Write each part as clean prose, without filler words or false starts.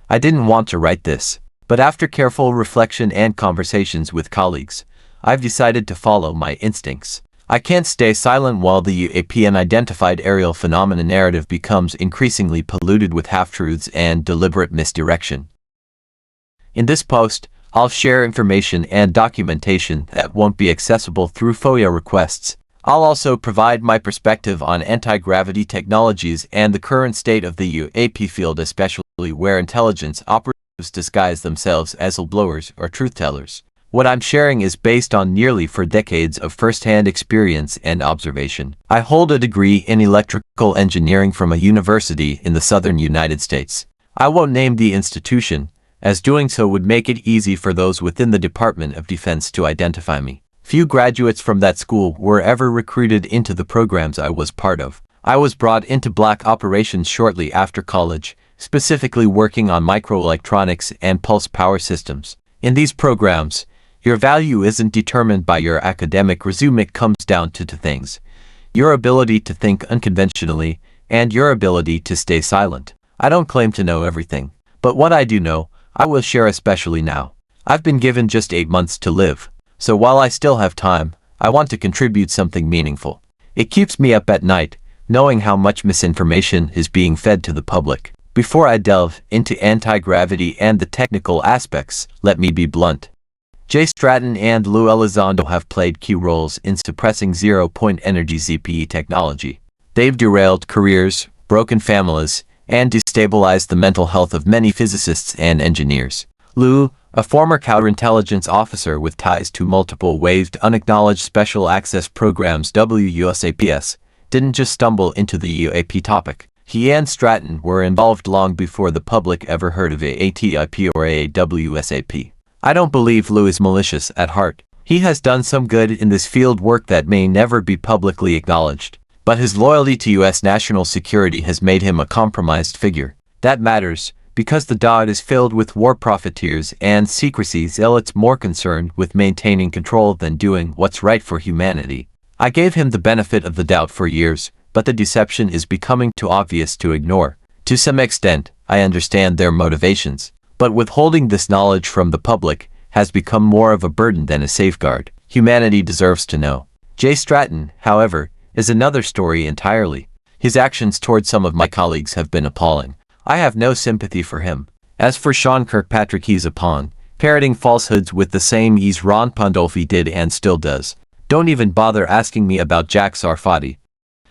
I didn't want to write this, but after careful reflection and conversations with colleagues, I've decided to follow my instincts. I can't stay silent while the UAP unidentified aerial phenomena narrative becomes increasingly polluted with half-truths and deliberate misdirection. In this post, I'll share information and documentation that won't be accessible through FOIA requests. I'll also provide my perspective on anti-gravity technologies and the current state of the UAP field, especially where intelligence operatives disguise themselves as whistleblowers or truth-tellers. What I'm sharing is based on nearly 4 decades of first-hand experience and observation. I hold a degree in electrical engineering from a university in the southern United States. I won't name the institution, as doing so would make it easy for those within the Department of Defense to identify me. Few graduates from that school were ever recruited into the programs I was part of. I was brought into black operations shortly after college, specifically working on microelectronics and pulse power systems. In these programs, your value isn't determined by your academic resume. It comes down to 2 things: your ability to think unconventionally and your ability to stay silent. I don't claim to know everything, but what I do know, I will share, especially now. I've been given just 8 months to live, so while I still have time, I want to contribute something meaningful. It keeps me up at night, knowing how much misinformation is being fed to the public. Before I delve into anti-gravity and the technical aspects, let me be blunt. Jay Stratton and Lou Elizondo have played key roles in suppressing zero-point energy ZPE technology. They've derailed careers, broken families, and destabilized the mental health of many physicists and engineers. Lou, a former counterintelligence officer with ties to multiple waived unacknowledged special access programs WUSAPS, didn't just stumble into the UAP topic. He and Stratton were involved long before the public ever heard of AATIP or AWSAP. I don't believe Lou is malicious at heart. He has done some good in this field work that may never be publicly acknowledged, but his loyalty to U.S. national security has made him a compromised figure. That matters, because the DoD is filled with war profiteers and secrecy zealots more concerned with maintaining control than doing what's right for humanity. I gave him the benefit of the doubt for years, but the deception is becoming too obvious to ignore. To some extent, I understand their motivations, but withholding this knowledge from the public has become more of a burden than a safeguard. Humanity deserves to know. Jay Stratton, however, is another story entirely. His actions toward some of my colleagues have been appalling. I have no sympathy for him. As for Sean Kirkpatrick, he's a pawn, parroting falsehoods with the same ease Ron Pandolfi did and still does. Don't even bother asking me about Jack Sarfati.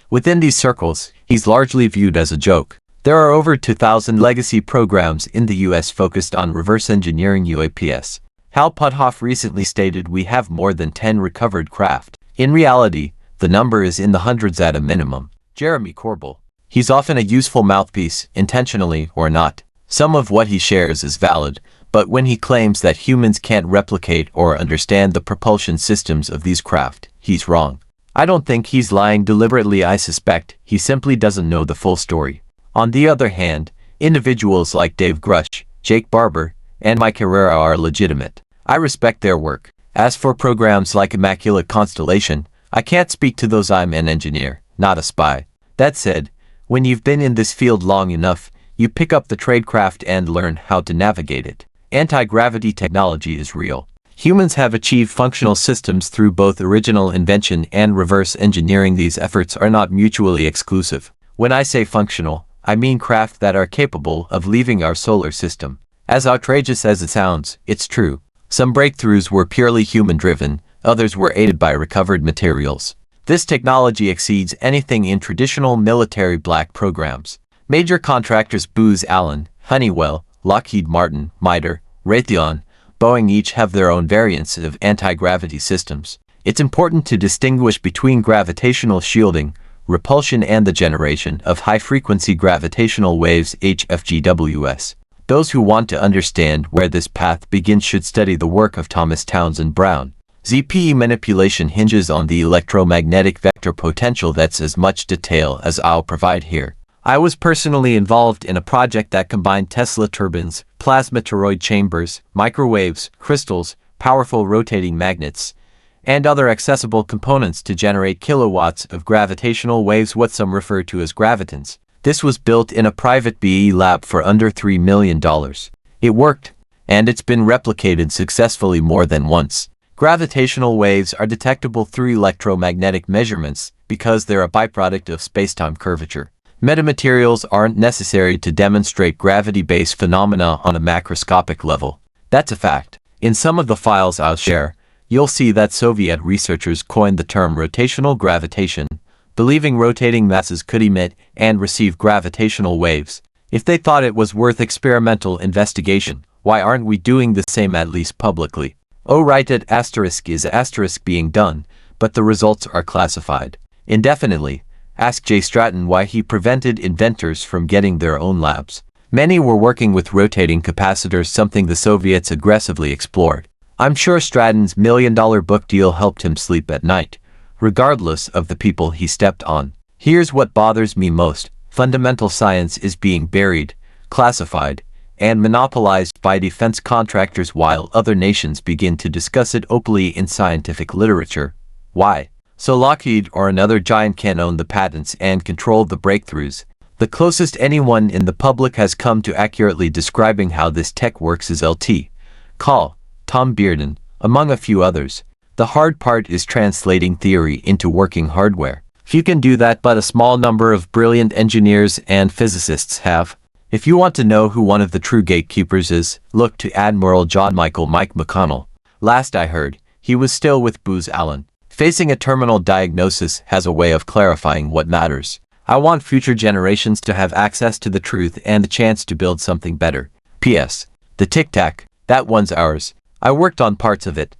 Within these circles, he's largely viewed as a joke. There are over 2,000 legacy programs in the U.S. focused on reverse engineering UAPs. Hal Puthoff recently stated we have more than 10 recovered craft. In reality, the number is in the hundreds at a minimum. Jeremy Corbell. He's often a useful mouthpiece, intentionally or not. Some of what he shares is valid, but when he claims that humans can't replicate or understand the propulsion systems of these craft, he's wrong. I don't think he's lying deliberately. I suspect he simply doesn't know the full story. On the other hand, individuals like Dave Grush, Jake Barber, and Mike Herrera are legitimate. I respect their work. As for programs like Immaculate Constellation, I can't speak to those. I'm an engineer, not a spy. That said, when you've been in this field long enough, you pick up the tradecraft and learn how to navigate it. Anti-gravity technology is real. Humans have achieved functional systems through both original invention and reverse engineering. These efforts are not mutually exclusive. When I say functional, I mean craft that are capable of leaving our solar system. As outrageous as it sounds, it's true. Some breakthroughs were purely human-driven, others were aided by recovered materials. This technology exceeds anything in traditional military black programs. Major contractors Booz Allen, Honeywell, Lockheed Martin, MITRE, Raytheon, Boeing each have their own variants of anti-gravity systems. It's important to distinguish between gravitational shielding, repulsion, and the generation of high-frequency gravitational waves HFGWS. Those who want to understand where this path begins should study the work of Thomas Townsend Brown. ZPE manipulation hinges on the electromagnetic vector potential. That's as much detail as I'll provide here. I was personally involved in a project that combined Tesla turbines, plasma toroid chambers, microwaves, crystals, powerful rotating magnets, and other accessible components to generate kilowatts of gravitational waves, what some refer to as gravitons. This was built in a private BE lab for under $3 million. It worked, and it's been replicated successfully more than once. Gravitational waves are detectable through electromagnetic measurements because they're a byproduct of spacetime curvature. Metamaterials aren't necessary to demonstrate gravity-based phenomena on a macroscopic level. That's a fact. In some of the files I'll share, you'll see that Soviet researchers coined the term rotational gravitation, believing rotating masses could emit and receive gravitational waves. If they thought it was worth experimental investigation, why aren't we doing the same at least publicly? Oh, right, at asterisk is asterisk being done, but the results are classified indefinitely. Ask J. Stratton why he prevented inventors from getting their own labs. Many were working with rotating capacitors, something the Soviets aggressively explored. I'm sure Stratton's $1 million book deal helped him sleep at night, regardless of the people he stepped on. Here's what bothers me most. Fundamental science is being buried, classified, and monopolized by defense contractors while other nations begin to discuss it openly in scientific literature. Why? So Lockheed or another giant can own the patents and control the breakthroughs. The closest anyone in the public has come to accurately describing how this tech works is Lt. Col. Tom Bearden, among a few others. The hard part is translating theory into working hardware. Few can do that, but a small number of brilliant engineers and physicists have. If you want to know who one of the true gatekeepers is, look to Admiral John Michael Mike McConnell. Last I heard, he was still with Booz Allen. Facing a terminal diagnosis has a way of clarifying what matters. I want future generations to have access to the truth and the chance to build something better. P.S. The Tic Tac, that one's ours. I worked on parts of it.